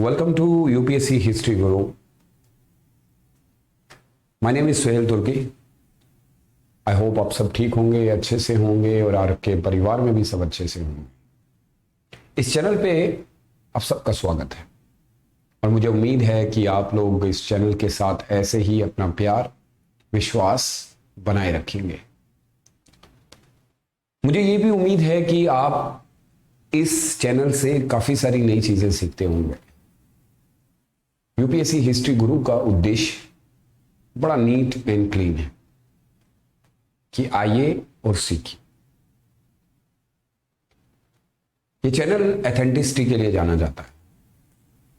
Welcome to UPSC History Guru. My name is Suhel Turki. I hope आप सब ठीक होंगे, अच्छे से होंगे और आपके परिवार में भी सब अच्छे से होंगे. इस चैनल पे आप सबका स्वागत है और मुझे उम्मीद है कि आप लोग इस चैनल के साथ ऐसे ही अपना प्यार, विश्वास बनाए रखेंगे. मुझे ये भी उम्मीद है कि आप इस चैनल से काफ़ी सारी नई चीज़ें सीखते होंगे. यूपीएससी हिस्ट्री गुरु का उद्देश्य बड़ा नीट एंड क्लीन है कि आइए और सीखिए. ये चैनल एथेंटिसिटी के लिए जाना जाता है.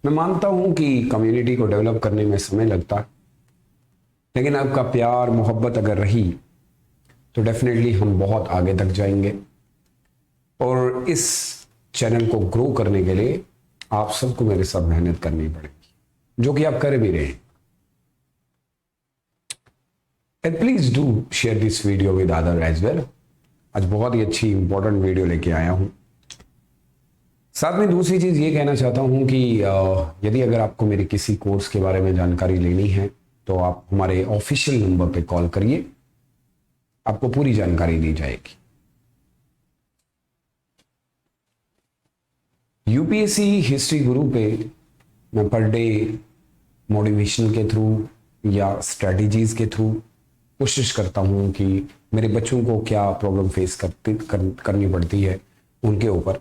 मैं मानता हूं कि कम्युनिटी को डेवलप करने में समय लगता है, लेकिन आपका प्यार मोहब्बत अगर रही तो डेफिनेटली हम बहुत आगे तक जाएंगे. और इस चैनल को ग्रो करने के लिए आप सबको मेरे साथ मेहनत करनी पड़ेगी, जो कि आप कर भी रहे हैं. And please do share this video with other as well. आज बहुत ही अच्छी इंपॉर्टेंट वीडियो लेके आया हूं. साथ में दूसरी चीज ये कहना चाहता हूं कि यदि अगर आपको मेरे किसी कोर्स के बारे में जानकारी लेनी है तो आप हमारे ऑफिशियल नंबर पे कॉल करिए, आपको पूरी जानकारी दी जाएगी. यूपीएससी हिस्ट्री गुरु पे मैं पर डे मोटिवेशन के थ्रू या स्ट्रेटजीज के थ्रू कोशिश करता हूं कि मेरे बच्चों को क्या प्रॉब्लम फेस करनी पड़ती है उनके ऊपर.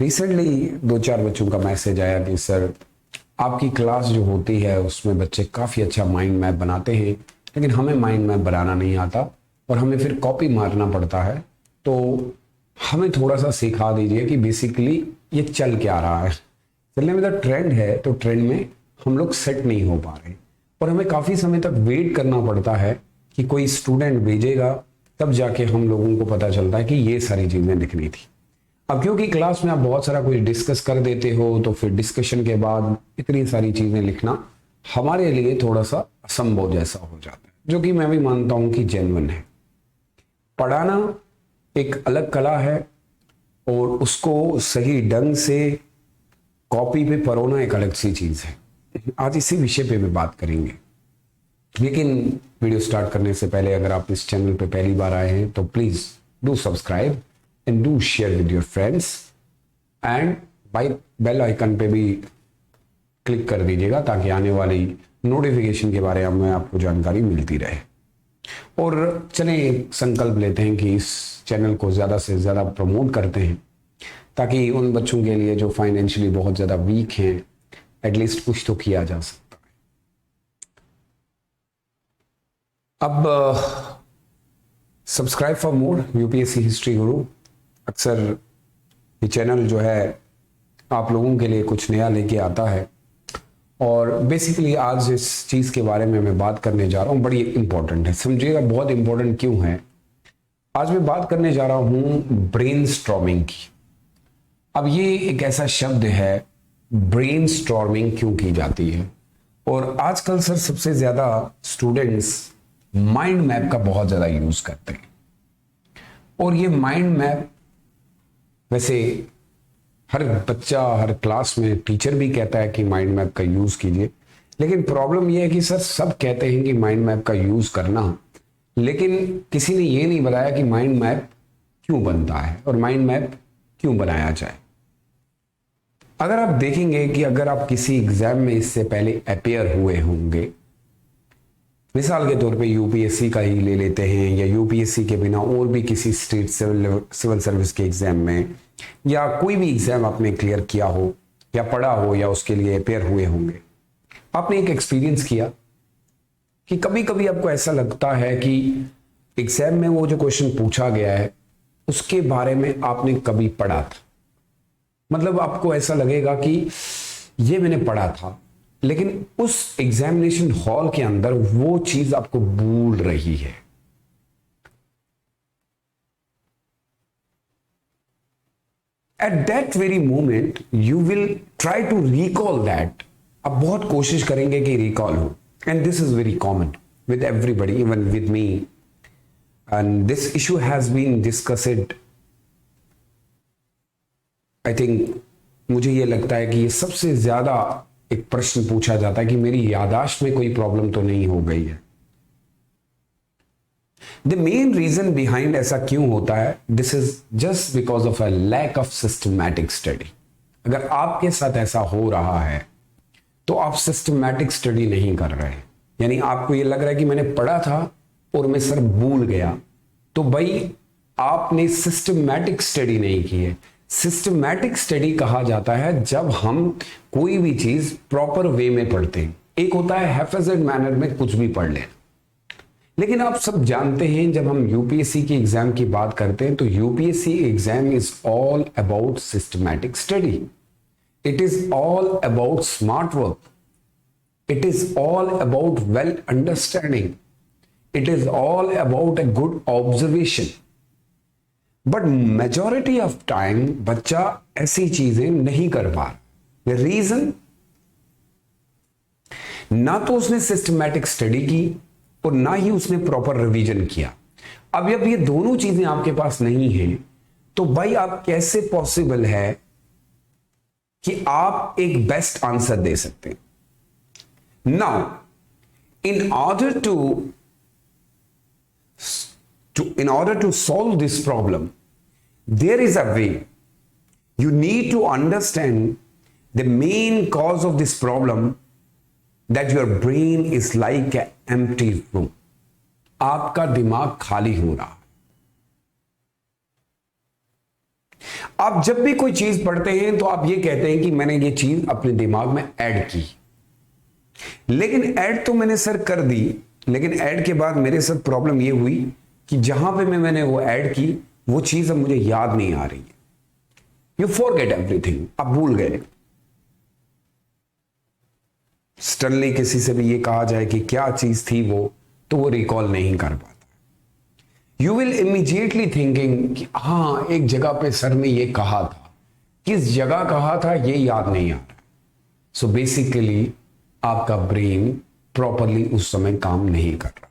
रिसेंटली 2-4 बच्चों का मैसेज आया कि सर आपकी क्लास जो होती है उसमें बच्चे काफ़ी अच्छा माइंड मैप बनाते हैं, लेकिन हमें माइंड मैप बनाना नहीं आता और हमें फिर कॉपी मारना पड़ता है, तो हमें थोड़ा सा सिखा दीजिए कि बेसिकली ये चल क्या रहा है. चलने में तो ट्रेंड है, तो ट्रेंड में हम लोग सेट नहीं हो पा रहे और हमें काफ़ी समय तक वेट करना पड़ता है कि कोई स्टूडेंट भेजेगा, तब जाके हम लोगों को पता चलता है कि ये सारी चीज़ें लिखनी थी. अब क्योंकि क्लास में आप बहुत सारा कुछ डिस्कस कर देते हो, तो फिर डिस्कशन के बाद इतनी सारी चीज़ें लिखना हमारे लिए थोड़ा सा असंभव जैसा हो जाता है, जो कि मैं भी मानता हूँ कि जेन्युइन है. पढ़ाना एक अलग कला है और उसको सही ढंग से कॉपी पे परोना एक अलग सी चीज़ है. आज इसी विषय पे भी बात करेंगे, लेकिन वीडियो स्टार्ट करने से पहले अगर आप इस चैनल पे पहली बार आए हैं तो please do subscribe and do share with your friends and bell icon पे भी क्लिक कर दीजिएगा ताकि आने वाली नोटिफिकेशन के बारे में आपको जानकारी मिलती रहे. और चलें संकल्प लेते हैं कि इस चैनल को ज़्यादा से ज़्यादा प्रमोट करते हैं ताकि उन बच्चों के लिए जो फाइनेंशियली बहुत ज़्यादा वीक हैं एटलीस्ट कुछ तो किया जा सकता है. अब subscribe for more UPSC history गुरु. अक्सर ये चैनल जो है आप लोगों के लिए कुछ नया लेके आता है और बेसिकली आज इस चीज़ के बारे में मैं बात करने जा रहा हूँ. बड़ी इंपॉर्टेंट है, समझिएगा बहुत इंपॉर्टेंट क्यों है. आज मैं बात करने जा रहा हूँ ब्रेनस्टॉर्मिंग की. अब ये एक ऐसा शब्द है, ब्रेनस्टॉर्मिंग क्यों की जाती है. और आजकल सर सबसे ज़्यादा स्टूडेंट्स माइंड मैप का बहुत ज़्यादा यूज़ करते हैं. और ये माइंड मैप वैसे हर बच्चा हर क्लास में टीचर भी कहता है कि माइंड मैप का यूज़ कीजिए, लेकिन प्रॉब्लम यह है कि सर सब कहते हैं कि माइंड मैप का यूज़ करना, लेकिन किसी ने ये नहीं बताया कि माइंड मैप क्यों बनता है और माइंड मैप क्यों बनाया जाए. अगर आप देखेंगे कि अगर आप किसी एग्जाम में इससे पहले अपेयर हुए होंगे, मिसाल के तौर पे यूपीएससी का ही ले लेते हैं या यूपीएससी के बिना और भी किसी स्टेट सिविल सर्विस के एग्जाम में या कोई भी एग्जाम आपने क्लियर किया हो या पढ़ा हो या उसके लिए अपेयर हुए होंगे, आपने एक एक्सपीरियंस किया कि कभी कभी आपको ऐसा लगता है कि एग्जाम में वो जो क्वेश्चन पूछा गया है उसके बारे में आपने कभी पढ़ा था. मतलब आपको ऐसा लगेगा कि ये मैंने पढ़ा था, लेकिन उस एग्जामिनेशन हॉल के अंदर वो चीज आपको भूल रही है. At that very moment you will try to recall that. आप बहुत कोशिश करेंगे कि रिकॉल हो, and this is very common with everybody, even with me. And this issue has been discussed. I think मुझे ये लगता है कि ये सबसे ज़्यादा एक प्रश्न पूछा जाता है कि मेरी याददाश्त में कोई प्रॉब्लम तो नहीं हो गई है। द मेन रीजन बिहाइंड ऐसा क्यों होता है, this is just because of a lack of systematic study. अगर आपके साथ ऐसा हो रहा है तो आप सिस्टमैटिक स्टडी नहीं कर रहे हैं, यानी आपको ये लग रहा है कि मैंने पढ़ा था और मैं सर भूल गया, तो भाई आपने सिस्टमैटिक स्टडी नहीं की है। सिस्टमैटिक स्टडी कहा जाता है जब हम कोई भी चीज प्रॉपर वे में पढ़ते हैं। एक होता है हैफेजेड मैनर में कुछ भी पढ़ लेना, लेकिन आप सब जानते हैं जब हम यूपीएससी के एग्जाम की बात करते हैं तो UPSC exam is all about systematic study, it is all about smart work, it is all about well understanding, it is all about a good observation. But majority of time बच्चा ऐसी चीजें नहीं कर पा रहा। रीजन, ना तो उसने सिस्टमैटिक स्टडी की और ना ही उसने प्रॉपर रिवीजन किया। अब जब ये दोनों चीजें आपके पास नहीं है तो भाई आप कैसे पॉसिबल है कि आप एक बेस्ट आंसर दे सकते हैं। Now in order to solve this problem, there is a way. You need to understand the main cause of this problem, that your brain is like an empty room. आपका दिमाग खाली हो रहा है। आप जब भी कोई चीज पढ़ते हैं तो आप ये कहते हैं कि मैंने ये चीज अपने दिमाग में ऐड की, लेकिन ऐड तो मैंने सर कर दी, लेकिन ऐड के बाद मेरे साथ प्रॉब्लम ये हुई कि जहां पे मैंने वो ऐड की वो चीज अब मुझे याद नहीं आ रही है। यू फॉरगेट एवरीथिंग, आप भूल गए। स्टनली किसी से भी ये कहा जाए कि क्या चीज थी वो, तो वो रिकॉल नहीं कर पाता। यू विल इमीडिएटली थिंकिंग कि हाँ एक जगह पे सर ने ये कहा था, किस जगह कहा था ये याद नहीं आ रहा। सो बेसिकली आपका ब्रेन प्रॉपरली उस समय काम नहीं कर रहा।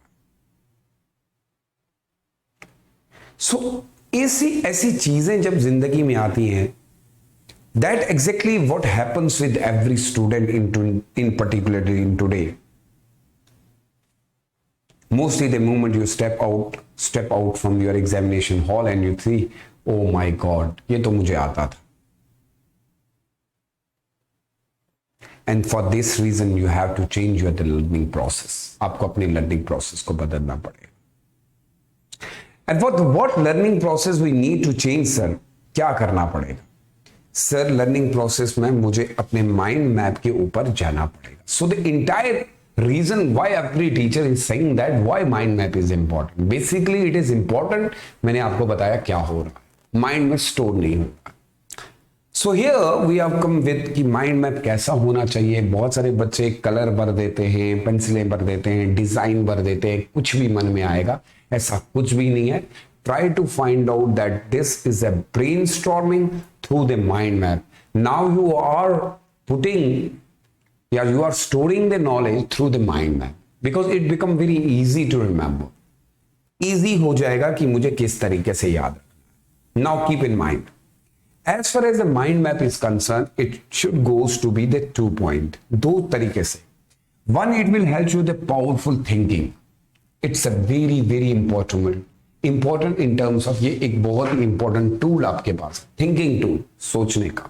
सो ऐसी चीजें जब जिंदगी में आती हैं, that exactly what happens with every student in particularly in today. Mostly the moment you step out from your examination hall and you see, oh my god, ये तो मुझे आता था। And for this reason you have to change your learning process. आपको अपनी learning process को बदलना पड़ेगा। And for what learning process we need to change, sir? क्या करना पड़ेगा? सर लर्निंग प्रोसेस में मुझे अपने माइंड मैप के ऊपर जाना पड़ेगा। So the entire reason why every teacher is saying that why mind map is important, basically it is important. मैंने आपको बताया क्या हो रहा है, माइंड में स्टोर नहीं होगा। So here we have come with कि माइंड मैप कैसा होना चाहिए। बहुत सारे बच्चे कलर भर देते हैं, पेंसिलें भर देते हैं, डिजाइन भर देते हैं, कुछ भी मन में आएगा, ऐसा कुछ भी नहीं है। Try to find out that this is a brainstorming through the mind map. Now you are you are storing the knowledge through the mind map because it become very easy to remember. Easy हो जाएगा कि मुझे किस तरीके से याद रखना। Now keep in mind, as far as the mind map is concerned, it should goes to be the 2 point. दो तरीके से। One, it will help you with the powerful thinking. It's a very very important in terms of, ये एक बहुत ही important tool आपके पास, thinking tool, सोचने का।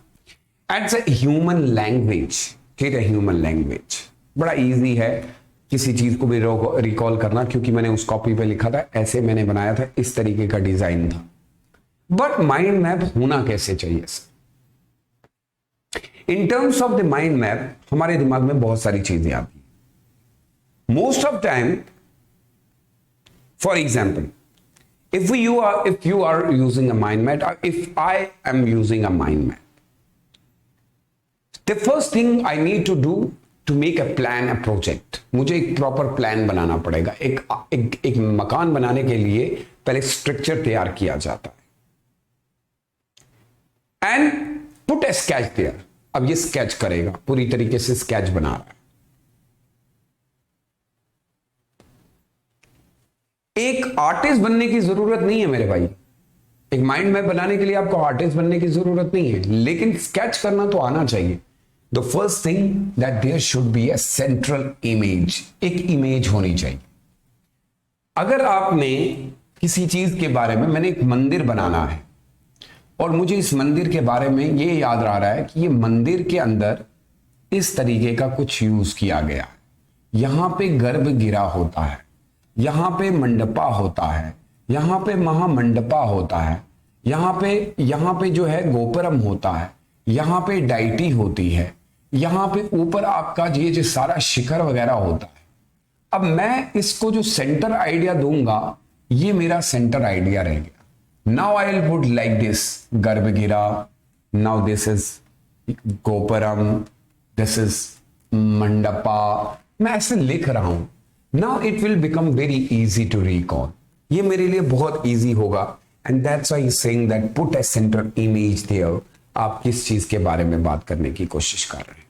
एट्स a human language, ठीक है, ह्यूमन लैंग्वेज बड़ा इजी है किसी चीज को भी रिकॉल करना, क्योंकि मैंने उस कॉपी पे लिखा था, ऐसे मैंने बनाया था, इस तरीके का डिजाइन था। बट माइंड मैप होना कैसे चाहिए sir? In terms of the mind map हमारे दिमाग में बहुत सारी चीजें आती हैं। Most of time, for example, if you are using a mind map, if I am using a mind map, the first thing I need to do to make a plan, a project, मुझे एक proper plan बनाना पड़ेगा। एक मकान बनाने के लिए पहले structure तैयार किया जाता है and put a sketch there. अब ये स्केच करेगा, पूरी तरीके से स्केच बना रहा है। एक आर्टिस्ट बनने की जरूरत नहीं है मेरे भाई। एक माइंड मैप बनाने के लिए आपको आर्टिस्ट बनने की जरूरत नहीं है, लेकिन स्केच करना तो आना चाहिए। The first thing that there should be a central image, एक इमेज होनी चाहिए। अगर आपने किसी चीज के बारे में, मैंने एक मंदिर बनाना है और मुझे इस मंदिर के बारे में ये याद आ रहा है कि ये मंदिर के अंदर इस तरीके का कुछ यूज किया गया है, यहां पे गर्भगृह होता है, यहां पे मंडपा होता है, यहां पे महामंडपा होता है, यहां पे जो है गोपुरम होता है, यहां पे डाइटी होती है, यहां पे ऊपर आपका ये जो सारा शिखर वगैरह होता है। अब मैं इसको जो सेंटर आइडिया दूंगा, ये मेरा सेंटर आइडिया रह गया। Now I will put like this garbhagriha, now this is gopuram, this is mandapa, मैं ऐसे लिख रहा हूं। Now it will become very easy to recall, ये मेरे लिए बहुत इजी होगा। And that's why saying that put a centre image there. आप किस चीज के बारे में बात करने की कोशिश कर रहे हैं।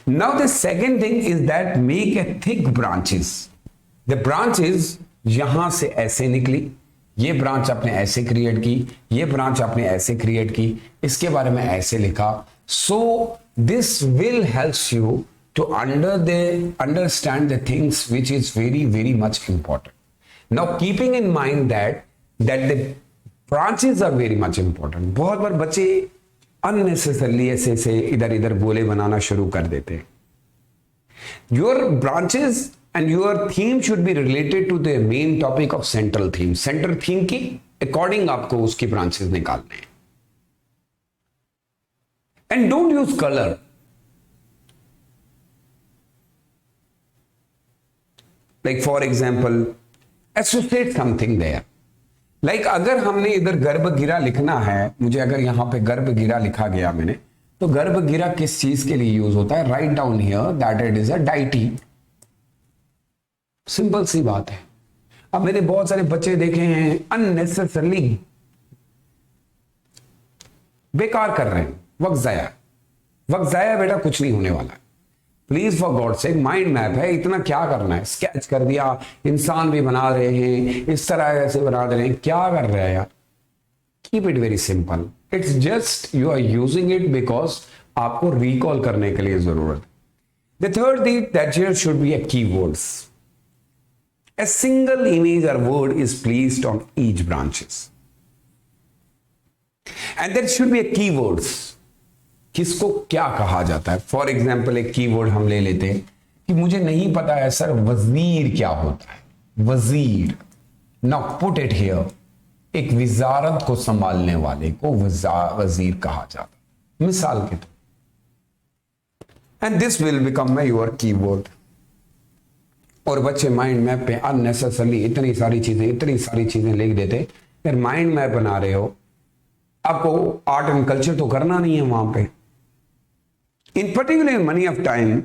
Now the second thing is that make a thick branches. The branches यहां से ऐसे निकली, ये ब्रांच आपने ऐसे क्रिएट की, ये ब्रांच आपने ऐसे क्रिएट की, इसके बारे में ऐसे लिखा। So this will help you to understand the things which is very much important. Now keeping in mind that the branches are very much important. बहुत बार बच्चे अननेसेसरली ऐसे इधर इधर गोले बनाना शुरू कर देते हैं। Your branches and your theme should be related to the main topic of central theme. Central theme की अकॉर्डिंग आपको उसकी ब्रांचेस निकालने हैं। And don't use colour. Like for example associate something there. Like अगर हमने इधर गर्भगृह लिखना है, मुझे अगर यहां पे गर्भगृह लिखा गया मैंने, तो गर्भगृह किस चीज के लिए यूज होता है? Right down here that it is a deity. Simple सी बात है। अब मैंने बहुत सारे बच्चे देखे हैं अननेसेसरली बेकार कर रहे हैं, वक्त जाया बेटा, कुछ नहीं होने वाला। Please for God sake, mind map है, इतना क्या करना है? स्केच कर दिया, इंसान भी बना रहे हैं, इस तरह ऐसे बना दे रहे हैं, क्या कर रहे हैं यार? Keep it very simple. It's just you are using it because आपको रिकॉल करने के लिए जरूरत है। The third thing that here should be a keywords. A single image or word is placed on each branches. And there should be a keywords. किसको क्या कहा जाता है? फॉर एग्जाम्पल एक कीवर्ड हम ले लेते हैं कि मुझे नहीं पता है सर वजीर क्या होता है। वजीर, नाउ पुट इट हियर। एक विजारत को संभालने वाले को वजीर कहा जाता है, मिसाल के तौर। And this will become your keyword. और बच्चे माइंड मैप पे अननेसेसरली इतनी सारी चीजें लिख देते। फिर माइंड मैप बना रहे हो, आपको आर्ट एंड कल्चर तो करना नहीं है वहां पे। इन particular money of time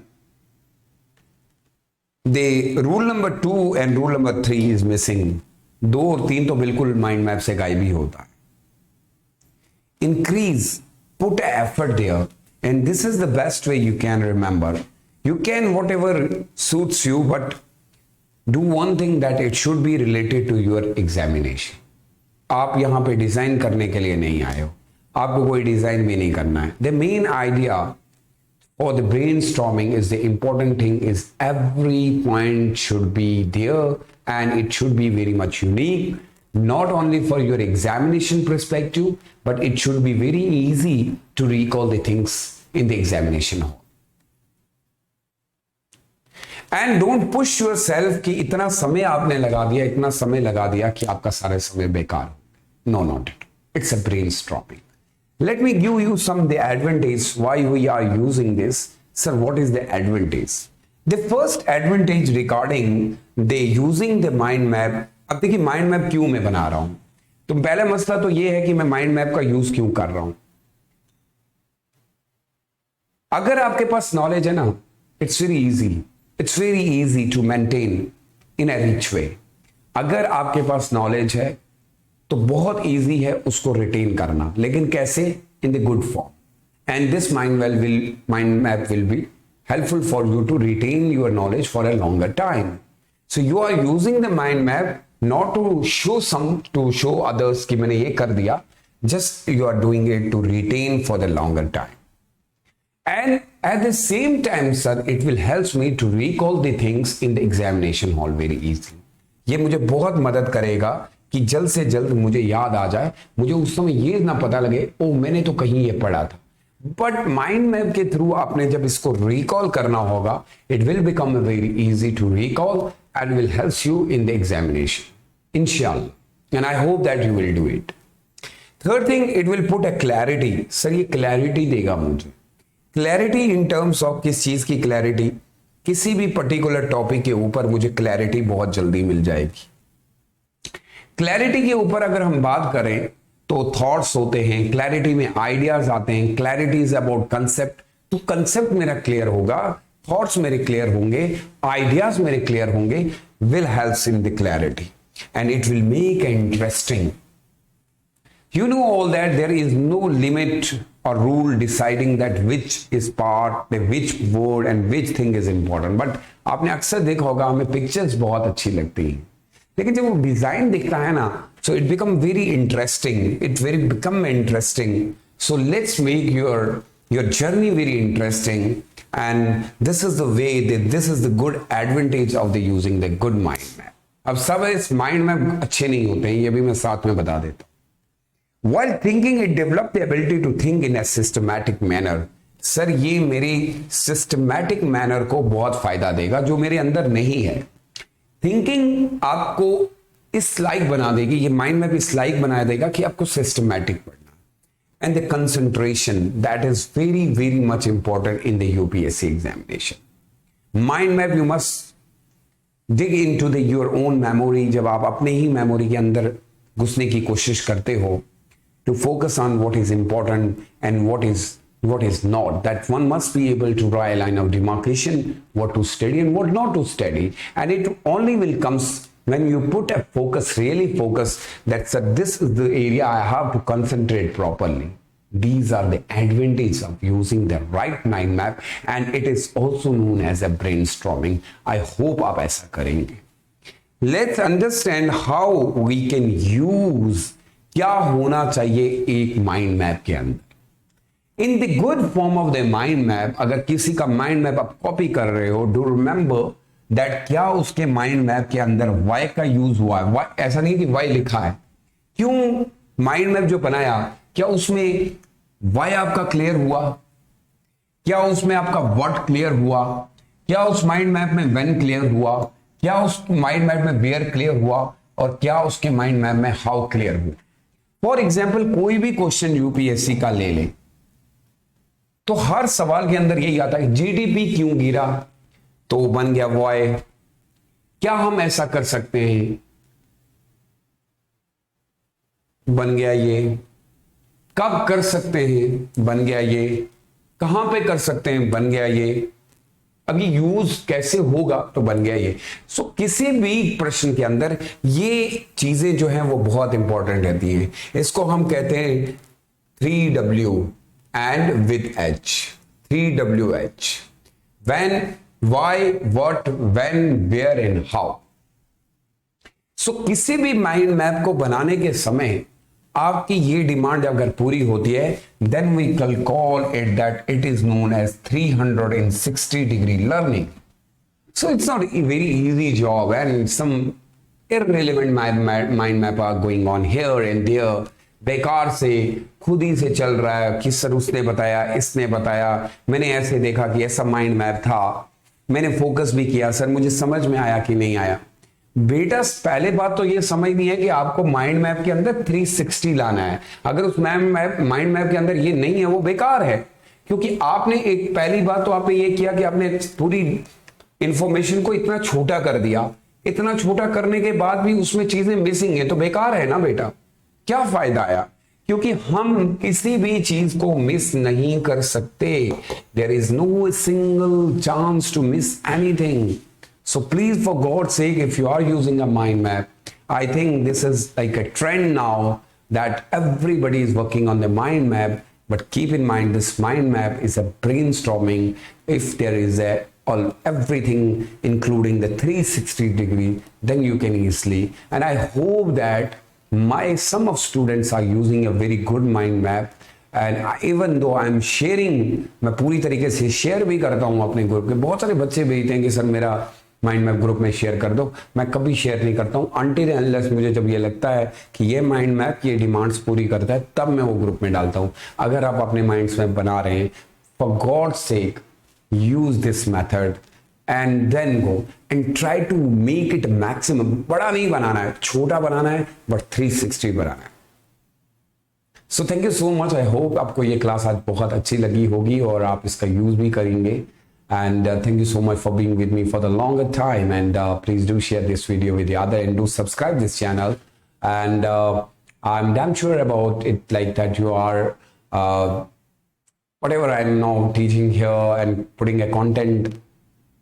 the rule number 2 and rule number 3 is missing. 2 और 3 तो बिल्कुल माइंड मैप से गायब ही होता है। Increase, put effort there, and this is the best way you can remember. You can whatever suits you, but do one thing that it should be related to your examination. आप यहां पे design करने के लिए नहीं आए हो, आपको कोई डिजाइन भी नहीं करना है। The main idea for the brainstorming is the important thing is every point should be there and it should be very much unique, not only for your examination perspective, but it should be very easy to recall the things in the examination hall. And don't push your self कि इतना समय आपने लगा दिया कि आपका सारा समय बेकार हो। No, not it. It's a brainstorming. Let me give you some the advantage why we are using this. Sir, what is the advantage? The first advantage regarding the using the mind map. अब देखिए mind map क्यों मैं बना रहा हूं, तो पहला मसला तो यह है कि मैं माइंड मैप का यूज क्यों कर रहा हूं। अगर आपके पास नॉलेज है ना, it's very easy to maintain in a rich way. अगर आपके पास नॉलेज है तो बहुत इजी है उसको रिटेन करना, लेकिन कैसे? In the good form. And this mind map will be helpful for you to retain your knowledge for a longer time. So you are using the mind map not to show others कि मैंने ये कर दिया, just you are doing it to retain for the longer time. And at the same time, sir, it will help me to recall the things in the examination hall very easily. ये मुझे बहुत मदद करेगा कि जल्द से जल्द मुझे याद आ जाए, मुझे उस समय ये ना पता लगे ओ मैंने तो कहीं ये पढ़ा था. बट माइंड मैप के थ्रू आपने जब इसको रिकॉल करना होगा, it will become very easy to recall and will help you in the examination इंशाल्लाह. And I hope that you will do it. Third thing, it will put a clarity. Sir ये clarity देगा मुझे. Clarity in terms of किस चीज की clarity? किसी भी particular topic के ऊपर मुझे क्लैरिटी बहुत जल्दी मिल जाएगी. क्लैरिटी के ऊपर अगर हम बात करें तो थॉट्स होते हैं, क्लैरिटी में आइडियाज आते हैं, क्लैरिटी इज अबाउट कंसेप्ट. तो कंसेप्ट मेरा क्लियर होगा, थॉट्स मेरे क्लियर होंगे, आइडियाज मेरे क्लियर होंगे, will help in the clarity and it will make interesting. You know all that there is no limit or rule deciding that which is part, which word and which thing is important. But आपने अक्सर देखा होगा हमें pictures बहुत अच्छी लगती हैं, लेकिन जब वो डिजाइन दिखता है ना, so it become very interesting. It very become interesting. So let's make your journey very interesting. And this is the way that this is the good advantage of the using the good mind map. अब सब इस mind map अच्छे नहीं होते हैं, ये भी मैं साथ में बता देता हूँ. While thinking, it developed the ability to think in a systematic manner. Sir ये मेरी systematic manner को बहुत फायदा देगा जो मेरे अंदर नहीं है. थिंकिंग आपको इस लाइक बना देगी, ये माइंड में भी इस लाइक बना देगा कि आपको सिस्टमैटिक पढ़ना. And the concentration that is very very much important in the UPSC examination. Mind map you must dig into the your own memory. जब आप अपने ही मेमोरी के अंदर घुसने की कोशिश करते हो, to focus on what is important and what is not, that one must be able to draw a line of demarcation, what to study and what not to study. And it only will comes when you put a focus, really focus, that this is the area I have to concentrate properly. These are the advantages of using the right mind map, and it is also known as a brainstorming. I hope आप ऐसा करेंगे. Let's understand how we can use, क्या होना चाहिए एक mind map के अंदर. इन the good form of the mind map, अगर किसी का माइंड मैप आप कॉपी कर रहे हो, डू रिमेंबर दैट क्या उसके माइंड मैप के अंदर वाई का यूज हुआ है. ऐसा नहीं कि वाई लिखा है. क्यों माइंड मैप जो बनाया, क्या उसमें वाई आपका क्लियर हुआ? क्या उसमें आपका व्हाट क्लियर हुआ? क्या उस माइंड मैप में व्हेन क्लियर हुआ? क्या उस माइंड मैप में वेयर क्लियर हुआ? और क्या उसके माइंड मैप में हाउ क्लियर हुआ? फॉर एग्जाम्पल कोई भी क्वेश्चन यूपीएससी का ले लें तो हर सवाल के अंदर यही आता है जीडीपी क्यों गिरा, तो बन गया वाई. क्या हम ऐसा कर सकते हैं, बन गया ये. कब कर सकते हैं, बन गया ये. कहां पे कर सकते हैं, बन गया ये. अभी यूज कैसे होगा, तो बन गया ये. सो किसी भी प्रश्न के अंदर ये चीजें जो हैं वो बहुत इंपॉर्टेंट रहती हैं. इसको हम कहते हैं 3W and with H. 3WH. When, why, what, when, where and how. So किसी भी माइंड मैप को बनाने के समय आपकी ये डिमांड अगर पूरी होती है, then we can call it that it is known as 360-degree learning. So it's not a very easy job, and some irrelevant mind map are going on here and there. बेकार से खुद ही से चल रहा है कि सर उसने बताया, इसने बताया, मैंने ऐसे देखा कि ऐसा माइंड मैप था, मैंने फोकस भी किया, सर मुझे समझ में आया कि नहीं आया. बेटा पहले बात तो ये समझनी है कि आपको माइंड मैप के अंदर 360 लाना है. अगर उस माइंड मैप के अंदर ये नहीं है, वो बेकार है. क्योंकि आपने एक पहली बात तो आपने ये किया कि आपने पूरी इंफॉर्मेशन को इतना छोटा कर दिया. इतना छोटा करने के बाद भी उसमें चीजें मिसिंग है, तो बेकार है ना बेटा. क्या फायदा आया? क्योंकि हम किसी भी चीज को मिस नहीं कर सकते. There is no single chance to miss anything. So please, for God's sake, if you are using a mind map, I think this is like a trend now that everybody is working on the mind map. But keep in mind, this mind map is a brainstorming. If there is everything, including the 360 degree, then you can easily. And I hope that some of students are using a very good mind map, and even though I am sharing, मैं पूरी तरीके से share भी करता हूँ अपने group के, बहुत सारे बच्चे भेजते हैं कि सर मेरा माइंड मैप ग्रुप में शेयर कर दो, मैं कभी शेयर नहीं करता हूँ अनटिल अनलेस मुझे जब ये लगता है कि ये माइंड मैप ये डिमांड्स पूरी करता है, तब मैं वो ग्रुप में डालता हूँ। अगर आप अपने माइंड मैप बना रहे हैं, for God sake use this method and then go and try to make it maximum। बड़ा नहीं बनाना है, छोटा बनाना है, but 360 बनाना है। So thank you so much। I hope आपको ये क्लास आज बहुत अच्छी लगी होगी और आप इसका यूज भी करेंगे। And thank you so much for being with me for the longer time, and please do share this video with the other and do subscribe this channel, and I'm damn sure about it like that you are whatever I'm now teaching here and putting a content,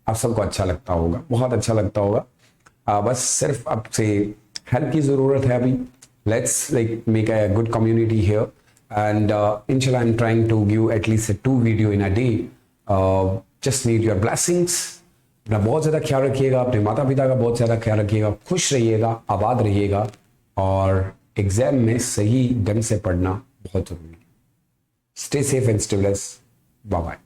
आप सबको अच्छा लगता होगा, बहुत अच्छा लगता होगा। बस सिर्फ आपसे हेल्प की ज़रूरत है अभी। Let's like make a good community here, and इंशाल्लाह I am trying to give at least 2 video in a day. Just need your blessings. अपना बहुत ज़्यादा ख्याल रखिएगा, अपने माता पिता का बहुत ज़्यादा ख्याल रखिएगा, खुश रहिएगा, आबाद रहिएगा, और एग्जाम में सही ढंग से पढ़ना बहुत ज़रूरी है। Stay safe and stay blessed. Bye bye.